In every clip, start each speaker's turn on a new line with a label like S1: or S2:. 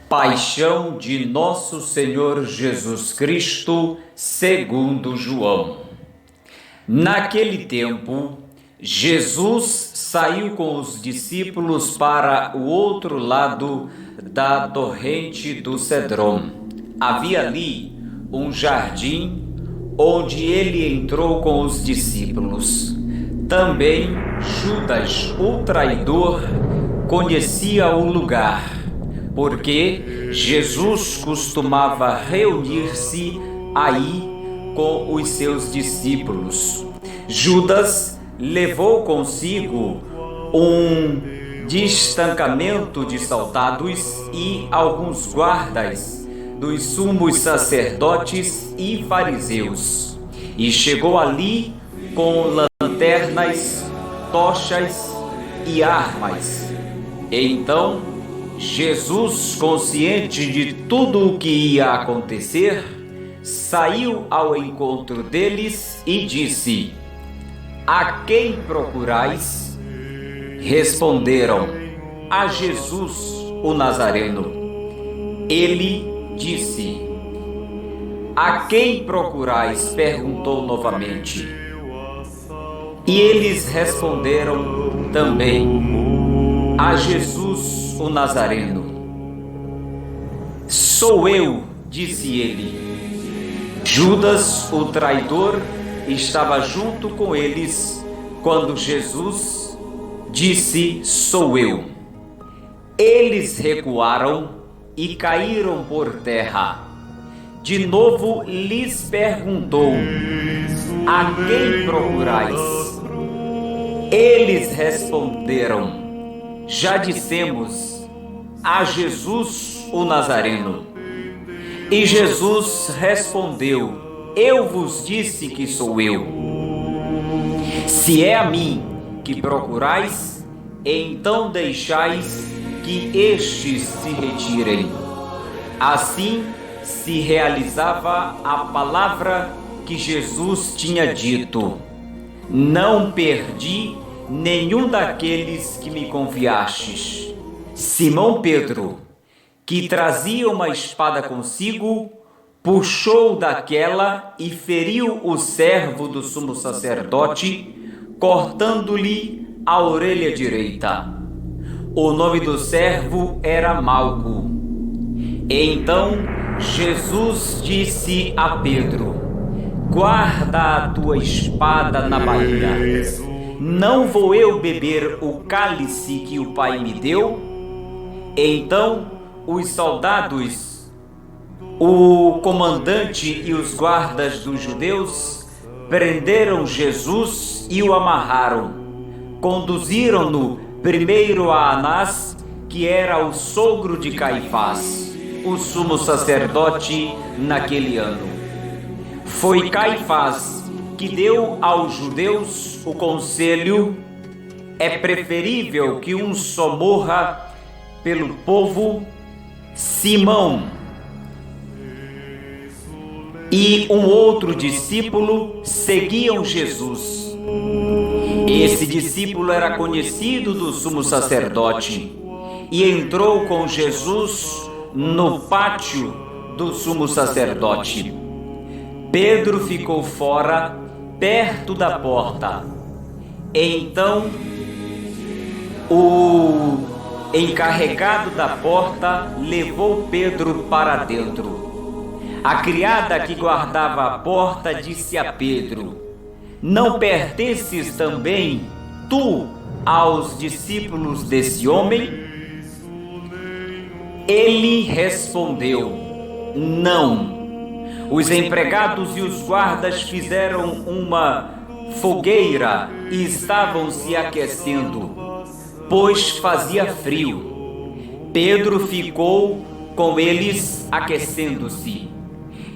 S1: Paixão de Nosso Senhor Jesus Cristo, segundo João. Naquele tempo, Jesus saiu com os discípulos para o outro lado da torrente do Cedron. Havia ali um jardim onde ele entrou com os discípulos. Também Judas, o traidor, conhecia o lugar, porque Jesus costumava reunir-se aí com os seus discípulos. Judas levou consigo um destacamento de soldados e alguns guardas dos sumos sacerdotes e fariseus, e chegou ali com lanternas, tochas e armas. Então Jesus, consciente de tudo o que ia acontecer, saiu ao encontro deles e disse: "A quem procurais?" Responderam: "A Jesus, o Nazareno." Ele disse: "A quem procurais?" perguntou novamente. E eles responderam também: "A Jesus, o Nazareno." "Sou eu", disse ele. Judas, o traidor, estava junto com eles quando Jesus disse: "Sou eu." Eles recuaram e caíram por terra. De novo lhes perguntou: "A quem procurais?" Eles responderam: "Já dissemos, a Jesus, o Nazareno." E Jesus respondeu: "Eu vos disse que sou eu. Se é a mim que procurais, então deixais que estes se retirem." Assim se realizava a palavra que Jesus tinha dito: "Não perdi nenhum daqueles que me confiastes." Simão Pedro, que trazia uma espada consigo, puxou daquela e feriu o servo do sumo sacerdote, cortando-lhe a orelha direita. O nome do servo era Malco. Então Jesus disse a Pedro: "Guarda a tua espada na bainha. Não vou eu beber o cálice que o Pai me deu?" Então os soldados, o comandante e os guardas dos judeus prenderam Jesus e o amarraram. Conduziram-no primeiro a Anás, que era o sogro de Caifás, o sumo sacerdote naquele ano. Foi Caifás que deu aos judeus o conselho: "É preferível que um só morra pelo povo." Simão e um outro discípulo seguiam Jesus. Esse discípulo era conhecido do sumo sacerdote e entrou com Jesus no pátio do sumo sacerdote. Pedro ficou fora, perto da porta. Então o encarregado da porta levou Pedro para dentro. A criada que guardava a porta disse a Pedro: "Não pertences também tu aos discípulos desse homem?" Ele respondeu: "Não." Os empregados e os guardas fizeram uma fogueira e estavam se aquecendo, pois fazia frio. Pedro ficou com eles aquecendo-se.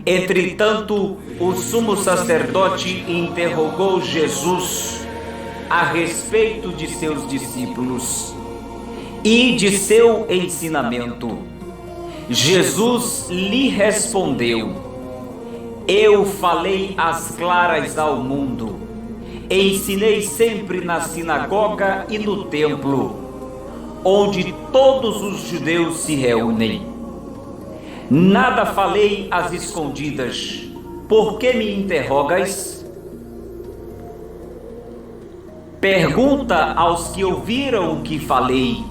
S1: Entretanto, o sumo sacerdote interrogou Jesus a respeito de seus discípulos e de seu ensinamento. Jesus lhe respondeu: "Eu falei às claras ao mundo. Ensinei sempre na sinagoga e no templo, onde todos os judeus se reúnem. Nada falei às escondidas. Por que me interrogas? Pergunta aos que ouviram o que falei.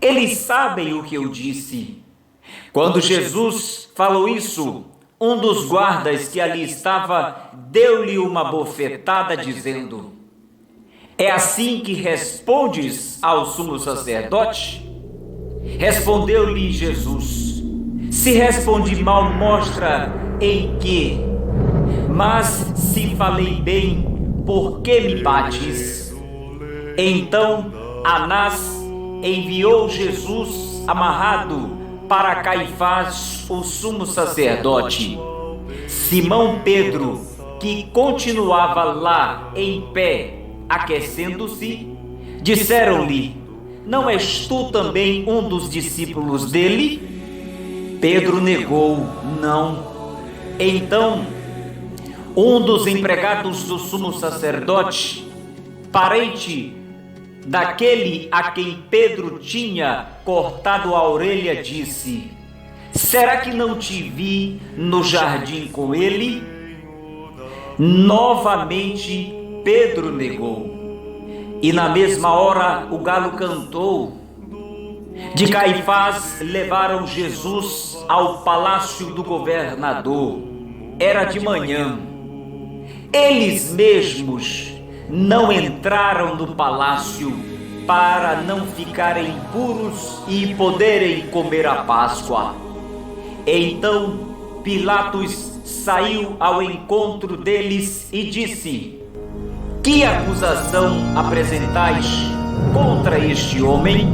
S1: Eles sabem o que eu disse. Quando Jesus falou isso, um dos guardas que ali estava deu-lhe uma bofetada, dizendo: é assim que respondes ao sumo sacerdote? Respondeu-lhe Jesus: se respondi mal, mostra em que. Mas se falei bem, por que me bates? Então Anás enviou Jesus amarrado para Caifás, o sumo sacerdote. Simão Pedro, que continuava lá em pé, aquecendo-se, disseram-lhe: não és tu também um dos discípulos dele? Pedro negou: não. Então, um dos empregados do sumo sacerdote, parente daquele a quem Pedro tinha cortado a orelha, disse: será que não te vi no jardim com ele? Novamente Pedro negou. E na mesma hora o galo cantou. De Caifás levaram Jesus ao palácio do governador. Era de manhã. Eles mesmos não entraram no palácio para não ficarem puros e poderem comer a Páscoa. Então Pilatos saiu ao encontro deles e disse: que acusação apresentais contra este homem?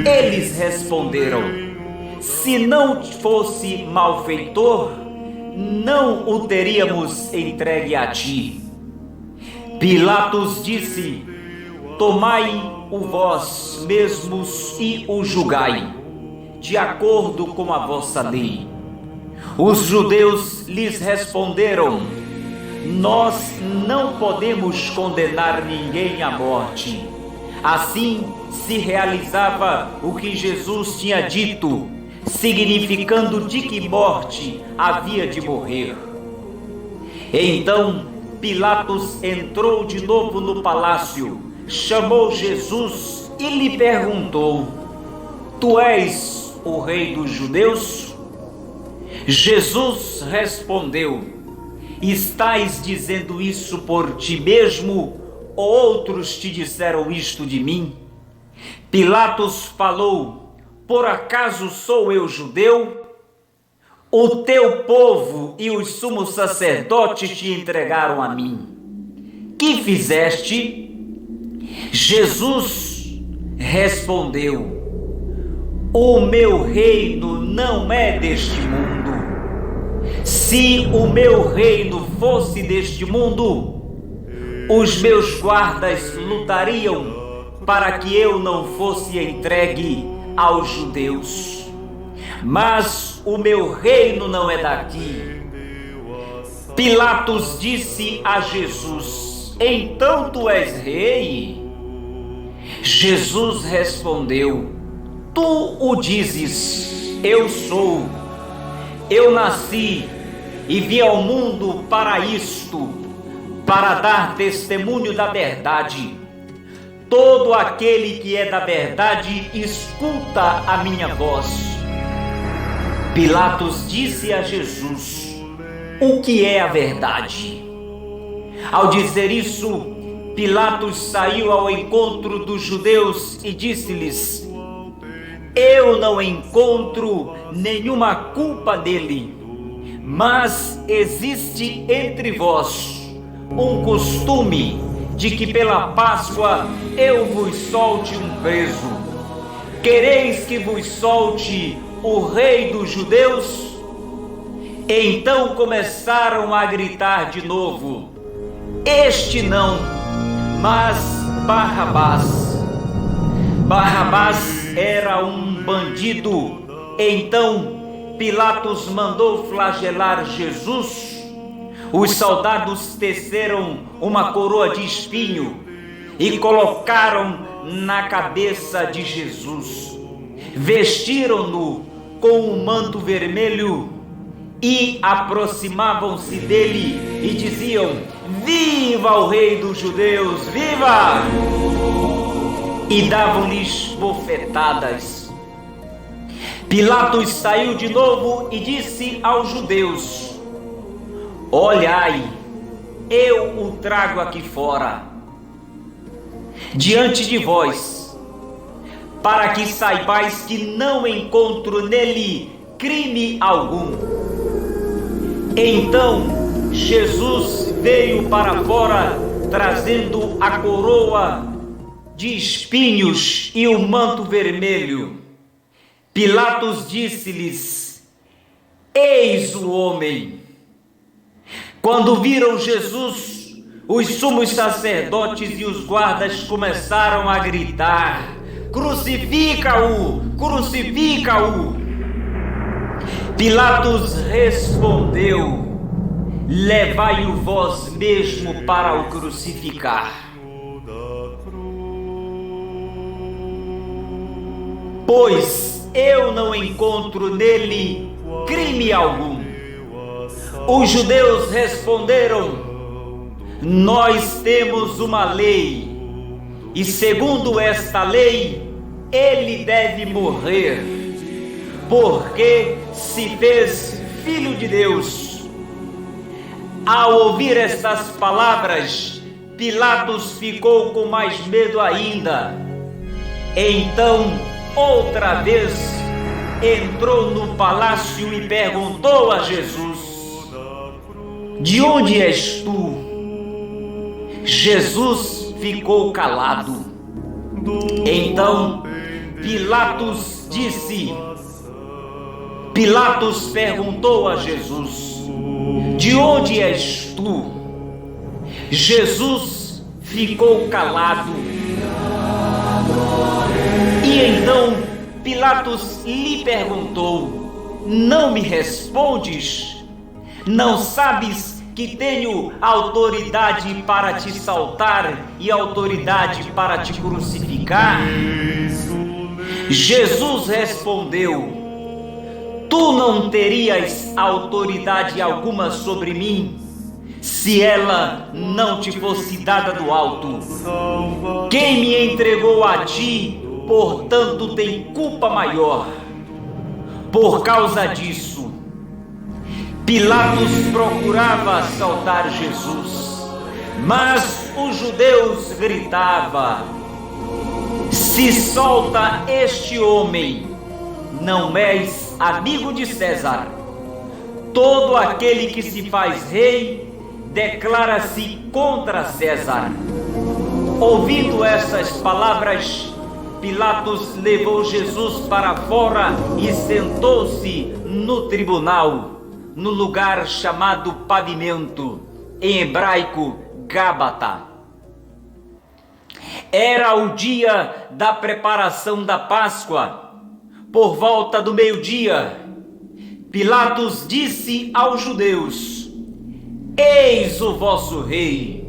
S1: Eles responderam: se não fosse malfeitor, não o teríamos entregue a ti. Pilatos disse: tomai-o vós mesmos e o julgai, de acordo com a vossa lei. Os judeus lhes responderam: nós não podemos condenar ninguém à morte. Assim se realizava o que Jesus tinha dito, significando de que morte havia de morrer. Então Pilatos entrou de novo no palácio, chamou Jesus e lhe perguntou: tu és o rei dos judeus? Jesus respondeu: estás dizendo isso por ti mesmo, ou outros te disseram isto de mim? Pilatos falou: por acaso sou eu judeu? O teu povo e os sumos sacerdotes te entregaram a mim. Que fizeste? Jesus respondeu: o meu reino não é deste mundo. Se o meu reino fosse deste mundo, os meus guardas lutariam para que eu não fosse entregue aos judeus. Mas o meu reino não é daqui. Pilatos disse a Jesus: então tu és rei? Jesus respondeu: tu o dizes, eu sou. Eu nasci e vi ao mundo para isto, para dar testemunho da verdade. Todo aquele que é da verdade escuta a minha voz. Pilatos disse a Jesus: o que é a verdade? Ao dizer isso, Pilatos saiu ao encontro dos judeus e disse-lhes: eu não encontro nenhuma culpa nele, mas existe entre vós um costume de que pela Páscoa eu vos solte um preso. Quereis que vos solte o rei dos judeus? Então começaram a gritar de novo: este não, mas Barrabás. Barrabás era um bandido. Então Pilatos mandou flagelar Jesus. Os soldados teceram uma coroa de espinho e colocaram na cabeça de Jesus. Vestiram-no com um manto vermelho e aproximavam-se dele e diziam: viva o rei dos judeus, viva! E davam-lhes bofetadas. Pilatos saiu de novo e disse aos judeus: olhai, eu o trago aqui fora, diante de vós, para que saibais que não encontro nele crime algum. Então Jesus veio para fora, trazendo a coroa de espinhos e o manto vermelho. Pilatos disse-lhes: eis o homem. Quando viram Jesus, os sumos sacerdotes e os guardas começaram a gritar: crucifica-o! Crucifica-o! Pilatos respondeu: levai-o vós mesmo para o crucificar. Pois eu não encontro nele crime algum. Os judeus responderam: nós temos uma lei, e segundo esta lei, ele deve morrer, porque se fez filho de Deus. Ao ouvir estas palavras, Pilatos ficou com mais medo ainda. Então, outra vez, entrou no palácio e perguntou a Jesus: de onde és tu? Jesus ficou calado. Então Pilatos perguntou a Jesus: de onde és tu? Jesus ficou calado. E então Pilatos lhe perguntou: não me respondes? Não sabes que tenho autoridade para te saltar e autoridade para te crucificar? Jesus respondeu: tu não terias autoridade alguma sobre mim, se ela não te fosse dada do alto. Quem me entregou a ti, portanto, tem culpa maior. Por causa disso, Pilatos procurava soltar Jesus, mas os judeus gritavam: se solta este homem, não és amigo de César. Todo aquele que se faz rei declara-se contra César. Ouvindo essas palavras, Pilatos levou Jesus para fora e sentou-se no tribunal, no lugar chamado Pavimento, em hebraico Gábata. Era o dia da preparação da Páscoa. Por volta do meio-dia, Pilatos disse aos judeus: eis o vosso rei.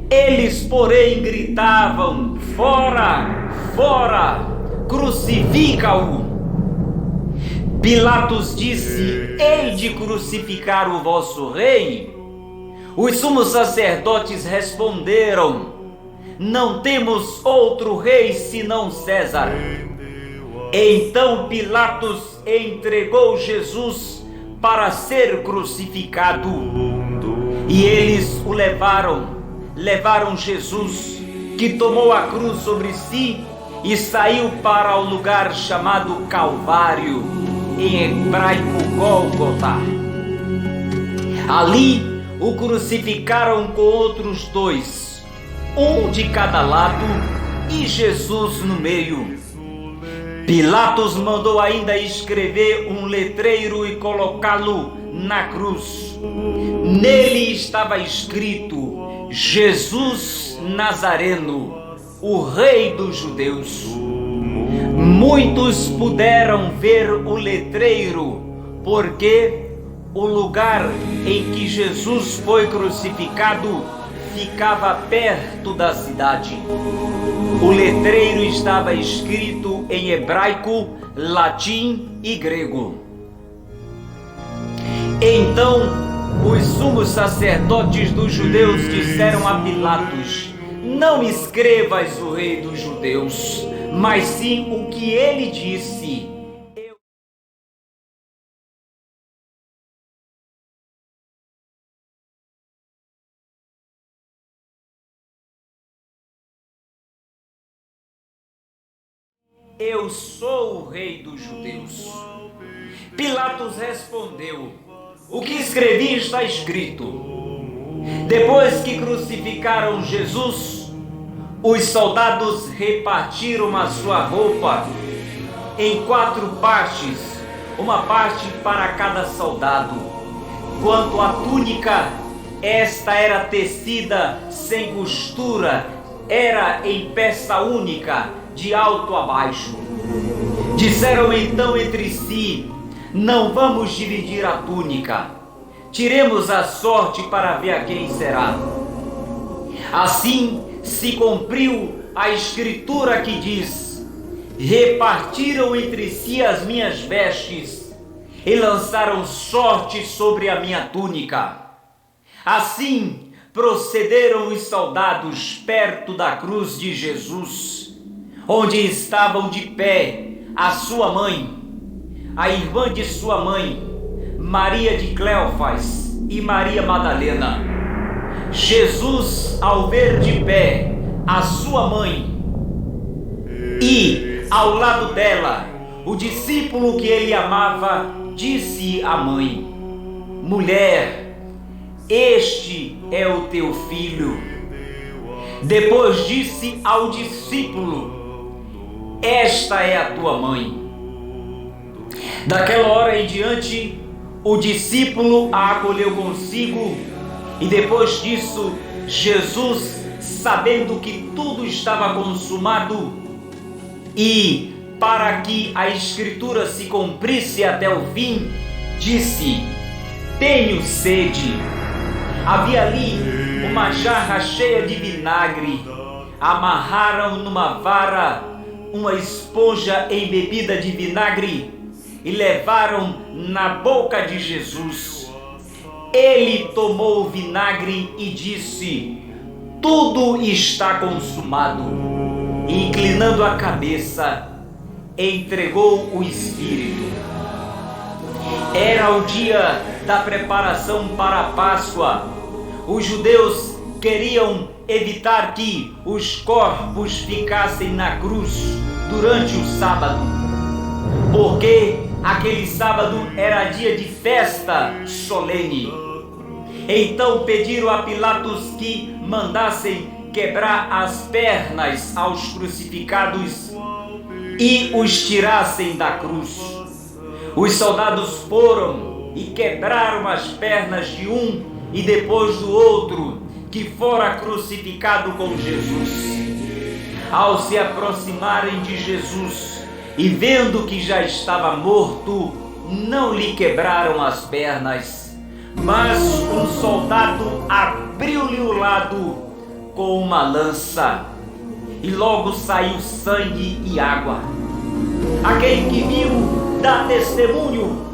S1: Eles, porém, gritavam: fora, fora, crucifica-o. Pilatos disse: hei de crucificar o vosso rei? Os sumos sacerdotes responderam: não temos outro rei senão César. Então Pilatos entregou Jesus para ser crucificado. E eles o levaram Jesus, que tomou a cruz sobre si e saiu para o lugar chamado Calvário, em hebraico Gólgota. Ali o crucificaram com outros dois, um de cada lado e Jesus no meio. Pilatos mandou ainda escrever um letreiro e colocá-lo na cruz. Nele estava escrito: Jesus Nazareno, o Rei dos Judeus. Muitos puderam ver o letreiro, porque o lugar em que Jesus foi crucificado ficava perto da cidade. O letreiro estava escrito em hebraico: latim e grego. Então os sumos sacerdotes dos judeus disseram a Pilatos: não escrevas o rei dos judeus, mas sim o que ele disse. Eu sou o rei dos judeus. Pilatos respondeu: o que escrevi está escrito. Depois que crucificaram Jesus, os soldados repartiram a sua roupa em 4 partes, uma parte para cada soldado. Quanto à túnica, esta era tecida sem costura, era em peça única, de alto a baixo. Disseram então entre si: não vamos dividir a túnica, tiremos a sorte para ver a quem será. Assim se cumpriu a escritura que diz: repartiram entre si as minhas vestes e lançaram sorte sobre a minha túnica. Assim procederam os soldados perto da cruz de Jesus, onde estavam de pé a sua mãe, a irmã de sua mãe, Maria de Cleofas e Maria Madalena. Jesus, ao ver de pé a sua mãe e ao lado dela o discípulo que ele amava, disse à mãe: mulher, este é o teu filho. Depois disse ao discípulo: esta é a tua mãe. Daquela hora em diante, o discípulo a acolheu consigo, e depois disso, Jesus, sabendo que tudo estava consumado, e para que a escritura se cumprisse até o fim, disse: tenho sede. Havia ali uma jarra cheia de vinagre. Amarraram numa vara uma esponja embebida de vinagre e levaram na boca de Jesus. Ele tomou o vinagre e disse: tudo está consumado. E, inclinando a cabeça, entregou o Espírito. Era o dia da preparação para a Páscoa. Os judeus queriam evitar que os corpos ficassem na cruz durante o sábado, porque aquele sábado era dia de festa solene. Então pediram a Pilatos que mandassem quebrar as pernas aos crucificados e os tirassem da cruz. Os soldados foram e quebraram as pernas de um e depois do outro que fora crucificado com Jesus. Ao se aproximarem de Jesus e vendo que já estava morto, não lhe quebraram as pernas, mas um soldado abriu-lhe o lado com uma lança, e logo saiu sangue e água. Aquele que viu dá testemunho,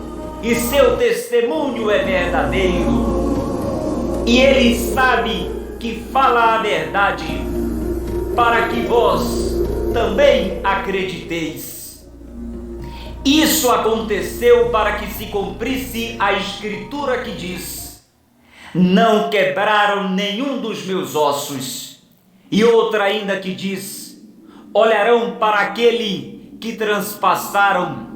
S1: e seu testemunho é verdadeiro, e ele sabe que fala a verdade, para que vós também acrediteis. Isso aconteceu para que se cumprisse a escritura que diz: não quebraram nenhum dos meus ossos. E outra ainda que diz: olharão para aquele que transpassaram.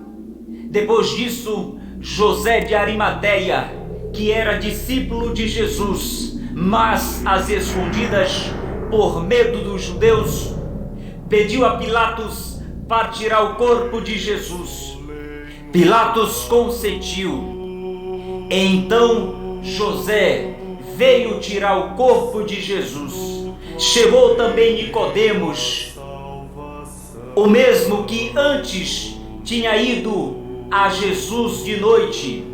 S1: Depois disso, José de Arimateia, que era discípulo de Jesus, mas às escondidas, por medo dos judeus, pediu a Pilatos para tirar o corpo de Jesus. Pilatos consentiu. Então José veio tirar o corpo de Jesus. Chegou também Nicodemos, o mesmo que antes tinha ido a Jesus de noite.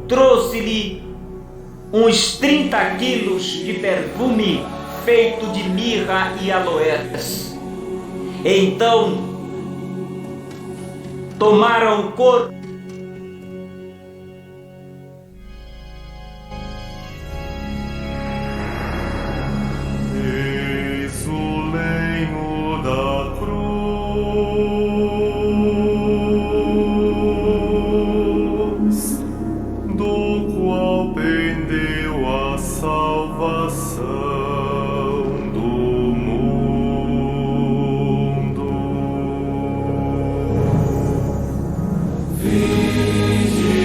S1: Trouxe-lhe uns 30 quilos de perfume feito de mirra e aloés. Então tomaram o corpo.
S2: Eis o lenho da cruz, do qual pendeu a salvação do mundo. Vinde,